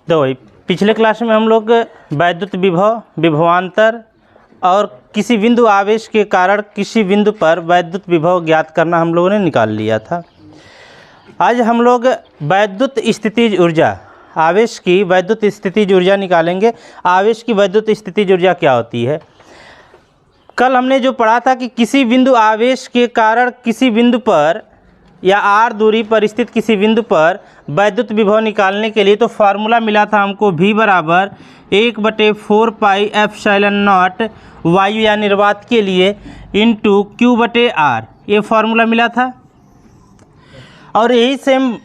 तो वही पिछले क्लास में हम लोग वैद्युत विभव, विभवांतर और किसी बिंदु आवेश के कारण किसी बिंदु पर वैद्युत विभव ज्ञात करना हम लोगों ने निकाल लिया था। आज हम लोग वैद्युत स्थितिज ऊर्जा, आवेश की वैद्युत स्थितिज ऊर्जा निकालेंगे। आवेश की वैद्युत स्थितिज ऊर्जा क्या होती है? कल हमने जो पढ़ा था कि किसी बिंदु आवेश के कारण किसी बिंदु पर या r दूरी पर स्थित किसी बिंदु पर वैद्युत विभव निकालने के लिए तो फार्मूला मिला था हमको v बराबर 1/4 पाई एप्सिलॉन नॉट वायु या निर्वात के लिए इंटू Q/r, ये फार्मूला मिला था। और यही सेम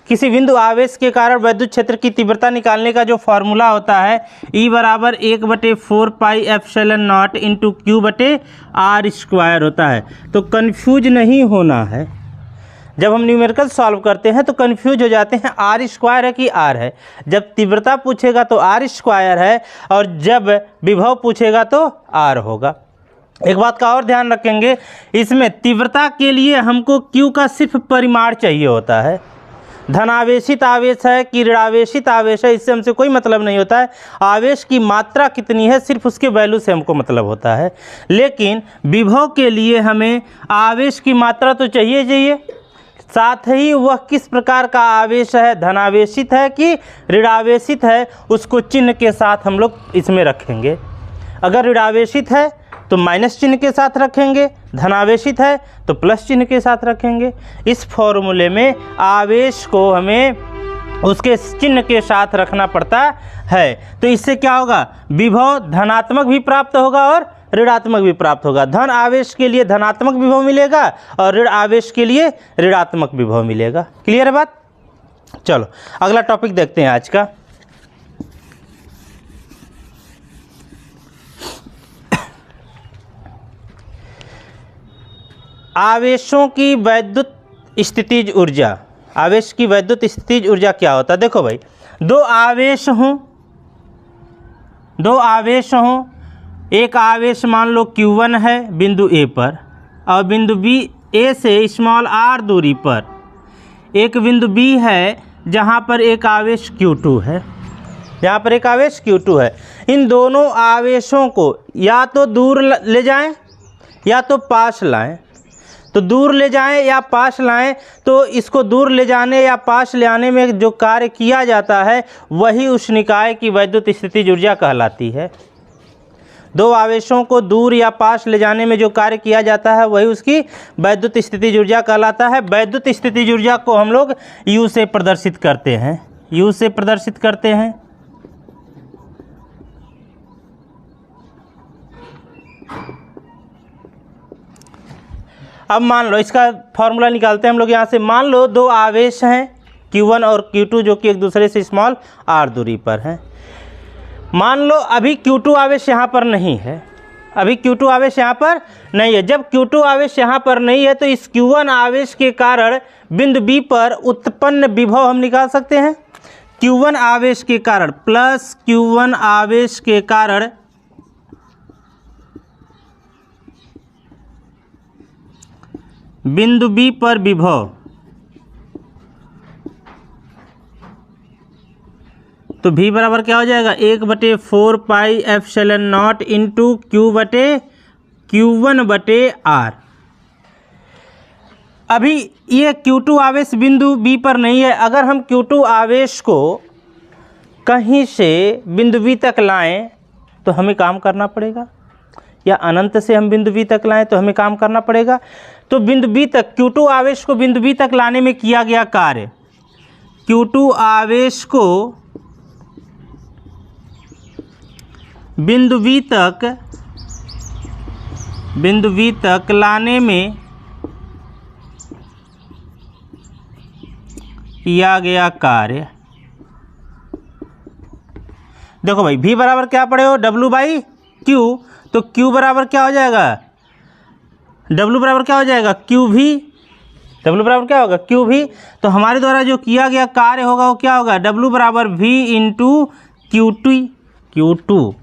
किसी बिंदु आवेश के कारण वैद्युत क्षेत्र की तीव्रता निकालने का जो फार्मूला होता है E बराबर 1/4 pi epsilon not into Q/r² होता है। तो कन्फ्यूज नहीं होना है, जब हम न्यूमेरिकल सॉल्व करते हैं तो कन्फ्यूज हो जाते हैं r² है कि r है। जब तीव्रता पूछेगा तो r² है और जब विभव पूछेगा तो r होगा। एक बात का और ध्यान रखेंगे, इसमें तीव्रता के लिए हमको Q का सिर्फ परिमाण चाहिए होता है। धनावेशित आवेश है कि ऋणावेशित आवेश है, इससे हमसे कोई मतलब नहीं होता है। आवेश की मात्रा कितनी है सिर्फ उसके वैल्यू से हमको मतलब होता है। लेकिन विभव के लिए हमें आवेश की मात्रा तो चाहिए, साथ ही वह किस प्रकार का आवेश है, धनावेशित है कि ऋणावेशित है, उसको चिन्ह के साथ हम लोग इसमें रखेंगे। अगर ऋणावेशित है तो माइनस चिन्ह के साथ रखेंगे, धनावेशित है तो प्लस चिन्ह के साथ रखेंगे। इस फॉर्मूले में आवेश को हमें उसके चिन्ह के साथ रखना पड़ता है। तो इससे क्या होगा, विभव धनात्मक भी प्राप्त होगा और ऋणात्मक भी प्राप्त होगा। धन आवेश के लिए धनात्मक विभव मिलेगा और ऋण आवेश के लिए ऋणात्मक विभव मिलेगा। क्लियर है बात? चलो अगला टॉपिक देखते हैं आज का। आवेशों की वैद्युत स्थितिज ऊर्जा। आवेश की वैद्युत स्थितिज ऊर्जा क्या होता है? देखो भाई, दो आवेश हों, एक आवेश मान लो Q1 है बिंदु A पर और बिंदु B A से स्मॉल r दूरी पर एक बिंदु B है जहाँ पर एक आवेश Q2 है, यहाँ पर एक आवेश Q2 है। इन दोनों आवेशों को या तो दूर ले जाएं या तो पास लाएं। तो दूर ले जाएं या पास लाएं, तो इसको दूर ले जाने या पास ले आने में जो कार्य किया जाता है वही उस निकाय की वैद्युत स्थितिज ऊर्जा कहलाती है। दो आवेशों को दूर या पास ले जाने में जो कार्य किया जाता है वही उसकी वैद्युत स्थितिज ऊर्जा कहलाता है। वैद्युत स्थितिज ऊर्जा को हम लोग U से प्रदर्शित करते हैं, U से प्रदर्शित करते हैं। अब मान लो इसका फॉर्मूला निकालते हैं हम लोग। यहाँ से मान लो दो आवेश हैं Q1 और Q2 जो कि एक दूसरे से स्मॉल r दूरी पर हैं। मान लो अभी Q2 आवेश यहाँ पर नहीं है, अभी Q2 आवेश यहाँ पर नहीं है। जब Q2 आवेश यहाँ पर नहीं है तो इस Q1 आवेश के कारण बिंदु B पर उत्पन्न विभव हम निकाल सकते हैं। Q1 आवेश के कारण प्लस Q1 आवेश के कारण बिंदु B पर विभव, तो V बराबर क्या हो जाएगा, 1/4 pi epsilon not into Q/Q1/r। अभी ये Q2 आवेश बिंदु B पर नहीं है। अगर हम Q2 आवेश को कहीं से बिंदु B तक लाएं तो हमें काम करना पड़ेगा, या अनंत से हम बिंदु B तक लाएं तो हमें काम करना पड़ेगा। तो बिंदु B तक Q2 आवेश को बिंदु B तक लाने में किया गया कार्य, Q2 आवेश को बिंदु B तक लाने में किया गया कार्य। देखो भाई, V बराबर क्या पड़े हो, W/Q। तो Q बराबर क्या हो जाएगा, W बराबर क्या हो जाएगा, QV। W बराबर क्या होगा, QV। तो हमारे द्वारा जो किया गया कार्य होगा वो क्या होगा, W बराबर V into Q2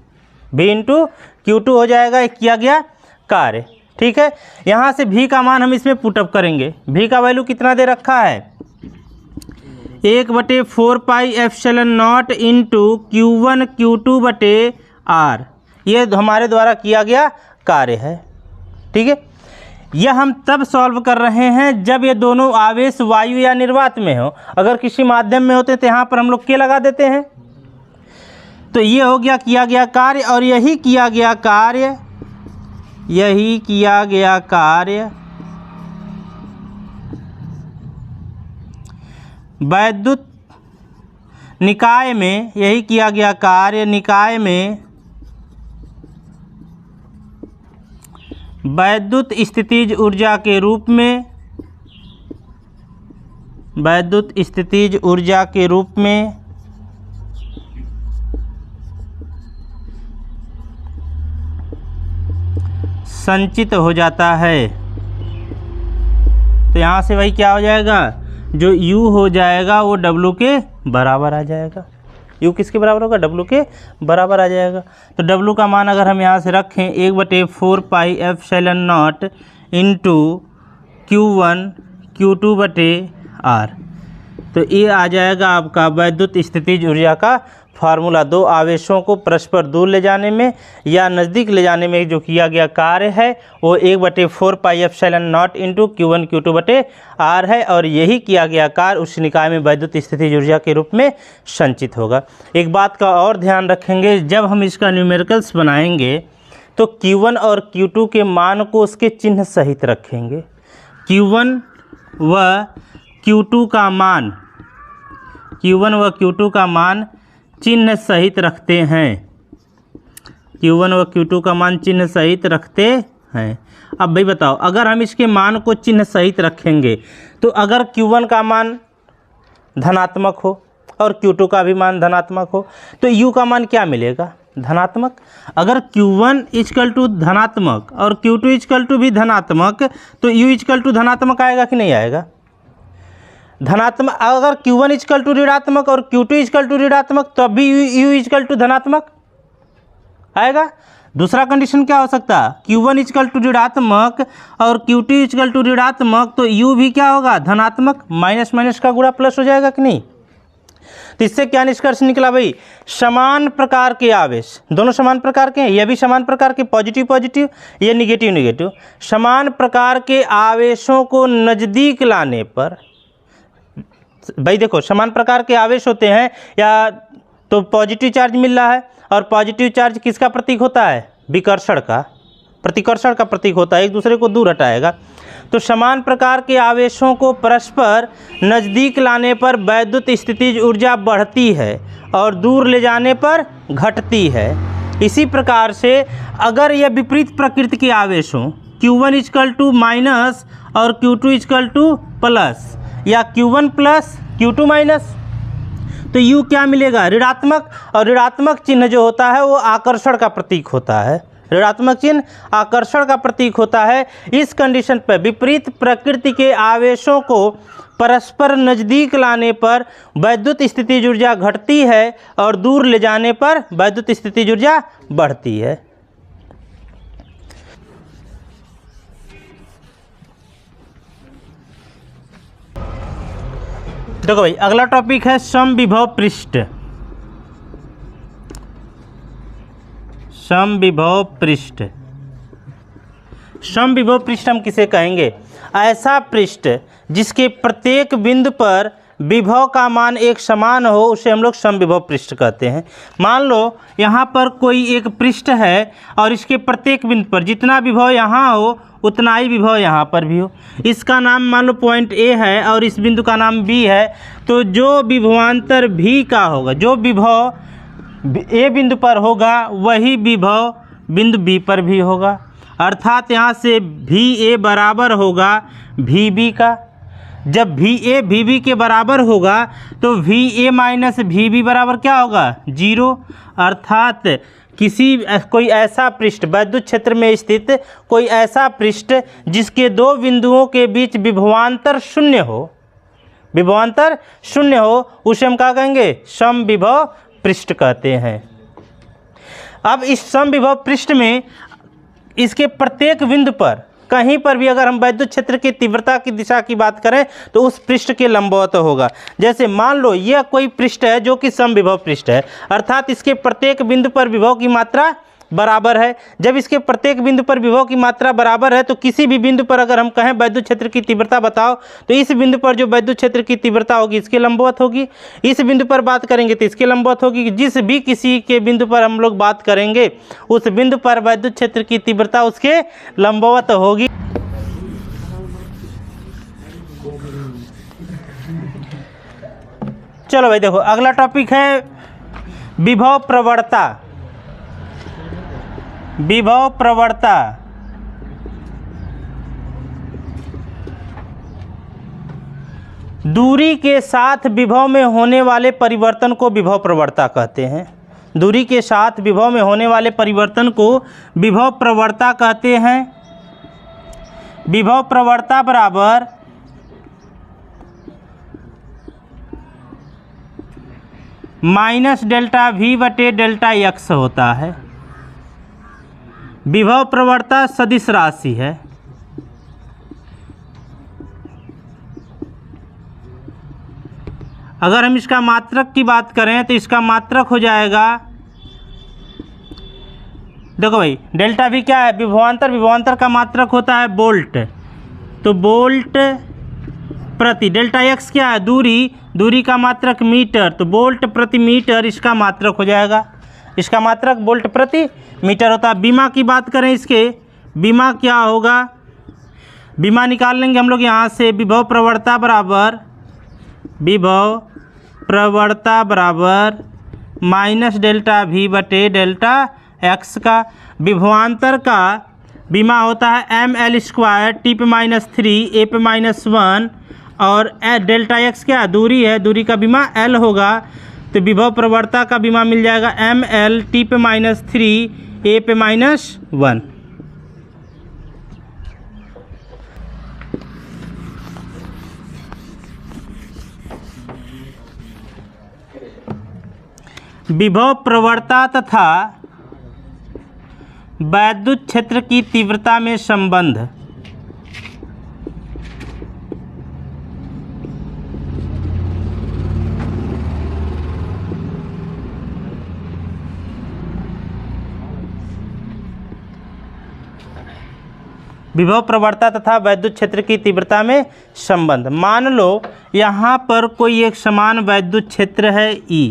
V into Q2 हो जाएगा एक किया गया कार्य। ठीक है, यहाँ से V का मान हम इसमें पुटअप करेंगे। V का वैल्यू कितना दे रखा है, 1/4πε0 इंटू Q1 Q2/R, ये हमारे द्वारा किया गया कार्य है। ठीक है, यह हम तब सॉल्व कर रहे हैं जब ये दोनों आवेश वायु या निर्वात में हो। अगर किसी माध्यम में होते तो यहाँ पर हम लोग के लगा देते हैं। तो ये हो गया किया गया कार्य, और यही किया गया कार्य वैद्युत निकाय में, यही किया गया कार्य निकाय में वैद्युत स्थितिज ऊर्जा के रूप में, वैद्युत स्थितिज ऊर्जा के रूप में संचित हो जाता है। तो यहाँ से वही क्या हो जाएगा, जो U हो जाएगा वो W के बराबर आ जाएगा। U किसके बराबर होगा, W के बराबर आ जाएगा। तो W का मान अगर हम यहाँ से रखें 1/4πε0 इंटू Q1 Q2/R, तो ये आ जाएगा आपका वैद्युत स्थितिज ऊर्जा का फार्मूला। दो आवेशों को परस्पर दूर ले जाने में या नज़दीक ले जाने में जो किया गया कार्य है वो 1/4πε0 इंटू Q1 Q2/R है, और यही किया गया कार्य उस निकाय में वैद्युत स्थितिज ऊर्जा के रूप में संचित होगा। एक बात का और ध्यान रखेंगे, जब हम इसका न्यूमेरिकल्स बनाएंगे तो Q1 और Q2 के मान को उसके चिन्ह सहित रखेंगे। Q1 व Q2 का मान, Q1 व Q2 का मान चिन्ह सहित रखते हैं। Q1 व Q2 का मान चिन्ह सहित रखते हैं। अब भाई बताओ, अगर हम इसके मान को चिन्ह सहित रखेंगे तो अगर Q1 का मान धनात्मक हो और Q2 का भी मान धनात्मक हो तो U का मान क्या मिलेगा, धनात्मक। अगर Q1 इक्वल टू धनात्मक और Q2 इक्वल टू भी धनात्मक तो U इक्वल टू धनात्मक आएगा कि नहीं आएगा, धनात्मक। अगर Q1 इक्वल टू ऋणात्मक और Q2 इक्वल टू ऋणात्मक तब भी U इक्वल टू धनात्मक आएगा। दूसरा कंडीशन क्या हो सकता है, Q1 इक्वल टू ऋणात्मक और Q2 इक्वल टू ऋणात्मक तो U भी क्या होगा, धनात्मक। माइनस माइनस का गुणा प्लस हो जाएगा कि नहीं। तो इससे क्या निष्कर्ष निकला भाई, समान प्रकार के आवेश, दोनों समान प्रकार के हैं, ये भी समान प्रकार के पॉजिटिव पॉजिटिव, ये निगेटिव निगेटिव, समान प्रकार के आवेशों को नज़दीक लाने पर, भाई देखो समान प्रकार के आवेश होते हैं या तो पॉजिटिव चार्ज मिल रहा है, और पॉजिटिव चार्ज किसका प्रतीक होता है, विकर्षण का, प्रतिकर्षण का प्रतीक होता है, एक दूसरे को दूर हटाएगा। तो समान प्रकार के आवेशों को परस्पर नज़दीक लाने पर वैद्युत स्थितिज ऊर्जा बढ़ती है और दूर ले जाने पर घटती है। इसी प्रकार से अगर यह विपरीत प्रकृति के आवेश हों, Q1 इक्वल टू माइनस और Q2 इक्वल टू प्लस, या Q1 प्लस Q2 माइनस, तो U क्या मिलेगा, ऋणात्मक। और ऋणात्मक चिन्ह जो होता है वो आकर्षण का प्रतीक होता है, ऋणात्मक चिन्ह आकर्षण का प्रतीक होता है। इस कंडीशन पर विपरीत प्रकृति के आवेशों को परस्पर नज़दीक लाने पर वैद्युत स्थितिज ऊर्जा घटती है और दूर ले जाने पर वैद्युत स्थितिज ऊर्जा बढ़ती है। देखो भाई, अगला टॉपिक है समविभव पृष्ठ। समविभव पृष्ठ, समविभव पृष्ठ हम किसे कहेंगे, ऐसा पृष्ठ जिसके प्रत्येक बिंदु पर विभव का मान एक समान हो उसे हम लोग समविभव पृष्ठ कहते हैं। मान लो यहाँ पर कोई एक पृष्ठ है और इसके प्रत्येक बिंदु पर जितना विभव यहाँ हो उतना ही विभव यहाँ पर भी हो। इसका नाम मान लो पॉइंट ए है और इस बिंदु का नाम बी है, तो जो विभवांतर भी का होगा, जो विभव ए बिंदु पर होगा वही विभव बिंदु बी पर भी होगा। अर्थात यहाँ से भी ए बराबर होगा भी बी का। जब भी ए भी बी के बराबर होगा तो भी ए माइनस भी बी बराबर क्या होगा, 0। अर्थात कोई ऐसा पृष्ठ, विद्युत क्षेत्र में स्थित कोई ऐसा पृष्ठ जिसके दो बिंदुओं के बीच विभवांतर शून्य हो, विभवांतर शून्य हो, उसे हम क्या कहेंगे, समविभव पृष्ठ कहते हैं। अब इस समविभव पृष्ठ में इसके प्रत्येक बिंदु पर कहीं पर भी अगर हम वैद्युत क्षेत्र की तीव्रता की दिशा की बात करें तो उस पृष्ठ के लंबवत होगा। जैसे मान लो यह कोई पृष्ठ है जो कि समविभव पृष्ठ है, अर्थात इसके प्रत्येक बिंदु पर विभव की मात्रा बराबर है। जब इसके प्रत्येक बिंदु पर विभव की मात्रा बराबर है तो किसी भी बिंदु पर अगर हम कहें वैद्युत क्षेत्र की तीव्रता बताओ, तो इस बिंदु पर जो वैद्युत क्षेत्र की तीव्रता होगी इसके लंबवत होगी। इस बिंदु पर बात करेंगे तो इसके लंबवत होगी। जिस भी किसी के बिंदु पर हम लोग बात करेंगे उस बिंदु पर वैद्युत क्षेत्र की तीव्रता उसके लंबवत होगी। चलो भाई देखो, अगला टॉपिक है विभव प्रवणता। विभव प्रवणता दूरी के साथ विभव में होने वाले परिवर्तन को विभव प्रवणता कहते हैं। दूरी के साथ विभव में होने वाले परिवर्तन को विभव प्रवणता कहते हैं। विभव प्रवणता बराबर माइनस डेल्टा वी बटे डेल्टा एक्स होता है। विभव प्रवणता सदिश राशि है। अगर हम इसका मात्रक की बात करें तो इसका मात्रक हो जाएगा, देखो भाई डेल्टा वी क्या है, विभवांतर। विभवांतर का मात्रक होता है वोल्ट, तो वोल्ट प्रति, डेल्टा एक्स क्या है, दूरी। दूरी का मात्रक मीटर, तो वोल्ट प्रति मीटर इसका मात्रक हो जाएगा। इसका मात्रक वोल्ट प्रति मीटर होता है। बीमा की बात करें इसके, बीमा क्या होगा, बीमा निकाल लेंगे हम लोग यहाँ से। विभव प्रवणता बराबर, विभव प्रवणता बराबर माइनस डेल्टा वी बटे डेल्टा एक्स का। विभवांतर का बीमा होता है एम एल स्क्वायर टी पे माइनस 3 ए पे माइनस 1, और डेल्टा एक्स क्या दूरी है, दूरी का बीमा एल होगा। तो विभव प्रवणता का बीमा मिल जाएगा एम एल टी पे माइनस 3 ए पे माइनस 1। विभव प्रवणता तथा वैद्युत क्षेत्र की तीव्रता में संबंध। विभव प्रवणता तथा वैद्युत क्षेत्र की तीव्रता में संबंध। मान लो यहाँ पर कोई एक समान वैद्युत क्षेत्र है E,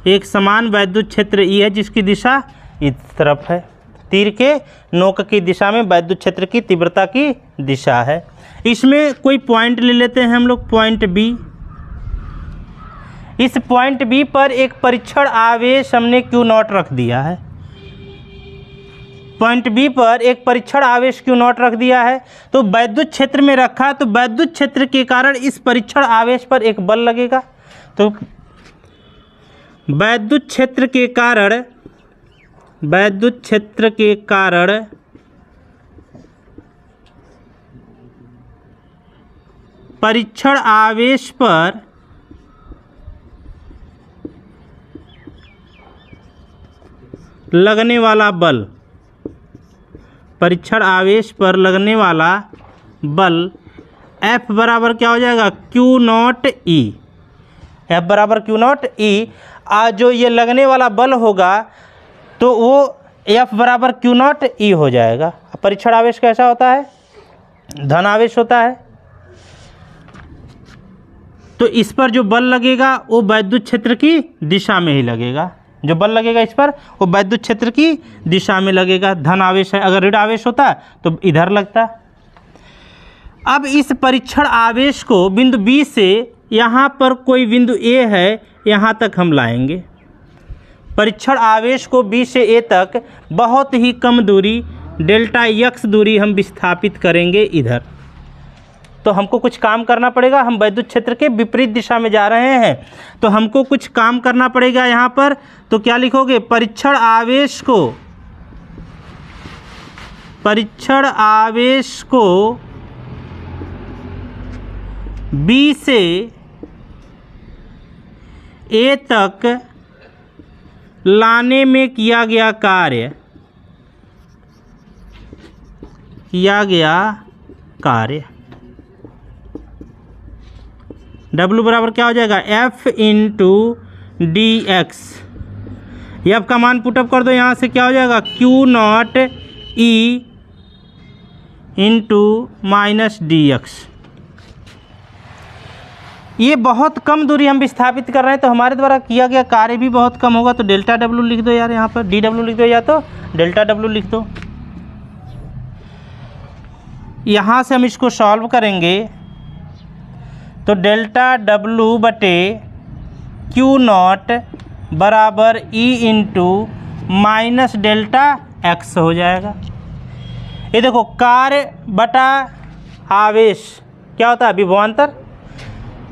एक समान वैद्युत क्षेत्र E है जिसकी दिशा इस तरफ है। तीर के नोक की दिशा में वैद्युत क्षेत्र की तीव्रता की दिशा है। इसमें कोई पॉइंट ले लेते हैं हम लोग, पॉइंट B। इस पॉइंट B पर एक परीक्षण आवेश हमने Q0 रख दिया है। पॉइंट B पर एक परीक्षण आवेश Q0 रख दिया है, तो वैद्युत क्षेत्र में रखा, तो वैद्युत क्षेत्र के कारण इस परीक्षण आवेश पर एक बल लगेगा। तो वैद्युत क्षेत्र के कारण, वैद्युत क्षेत्र के कारण परीक्षण आवेश पर लगने वाला बल, परीक्षण आवेश पर लगने वाला बल F बराबर क्या हो जाएगा, Q0 E। F बराबर Q0 E। आज जो ये लगने वाला बल होगा तो वो F बराबर Q0 E हो जाएगा। परीक्षण आवेश कैसा होता है, धन आवेश होता है। तो इस पर जो बल लगेगा वो वैद्युत क्षेत्र की दिशा में ही लगेगा। जो बल लगेगा इस पर वो वैद्युत क्षेत्र की दिशा में लगेगा। धन आवेश है, अगर ऋण आवेश होता तो इधर लगता। अब इस परीक्षण आवेश को बिंदु B से, यहाँ पर कोई बिंदु A है, यहाँ तक हम लाएंगे। परीक्षण आवेश को B से A तक बहुत ही कम दूरी डेल्टा x दूरी हम विस्थापित करेंगे इधर। तो हमको कुछ काम करना पड़ेगा, हम वैद्युत क्षेत्र के विपरीत दिशा में जा रहे हैं, तो हमको कुछ काम करना पड़ेगा यहाँ पर। तो क्या लिखोगे, परीक्षण आवेश को, परीक्षण आवेश को B से A तक लाने में किया गया कार्य W बराबर क्या हो जाएगा, F into D x. F का मान पुटअप कर दो, यहाँ से क्या हो जाएगा, Q not E into minus D x. ये बहुत कम दूरी हम विस्थापित कर रहे हैं, तो हमारे द्वारा किया गया कार्य भी बहुत कम होगा, तो डेल्टा W लिख दो यार, यहाँ पर DW लिख दो या तो डेल्टा W लिख दो। यहाँ से हम इसको सॉल्व करेंगे तो डेल्टा W बटे Q नॉट बराबर E into minus delta X हो जाएगा। ये देखो कार्य बटा आवेश क्या होता है, विभवांतर।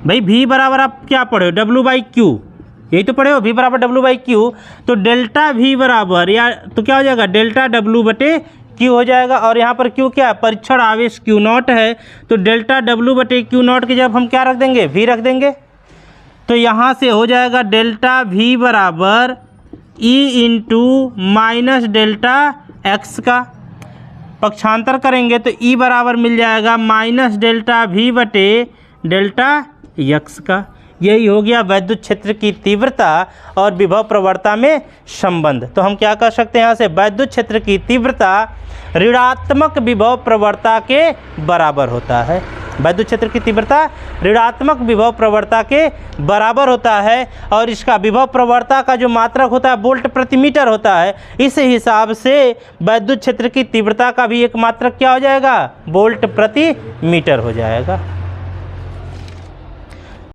भाई V बराबर आप क्या पढ़े हो, W बाई Q, यही तो पढ़े हो, V बराबर W बाई Q। तो डेल्टा V बराबर या तो क्या हो जाएगा, डेल्टा W बटे Q हो जाएगा। और यहाँ पर Q क्या है, परीक्षण आवेश Q नॉट है, तो डेल्टा W बटे Q नॉट की जब हम क्या रख देंगे, V रख देंगे। तो यहाँ से हो जाएगा डेल्टा V बराबर E into minus delta X का पक्षांतर करेंगे तो E बराबर मिल जाएगा माइनस डेल्टा V बटे डेल्टा X का। यही हो गया वैद्युत क्षेत्र की तीव्रता और विभव प्रवणता में संबंध। तो हम क्या कर सकते हैं यहाँ से, वैद्युत क्षेत्र की तीव्रता ऋणात्मक विभव प्रवणता के बराबर होता है। वैद्युत क्षेत्र की तीव्रता ऋणात्मक विभव प्रवणता के बराबर होता है, और इसका विभव प्रवणता का जो मात्रक होता है वोल्ट प्रति मीटर होता है। इस हिसाब से वैद्युत क्षेत्र की तीव्रता का भी एक मात्रक क्या हो जाएगा, वोल्ट प्रति मीटर हो जाएगा।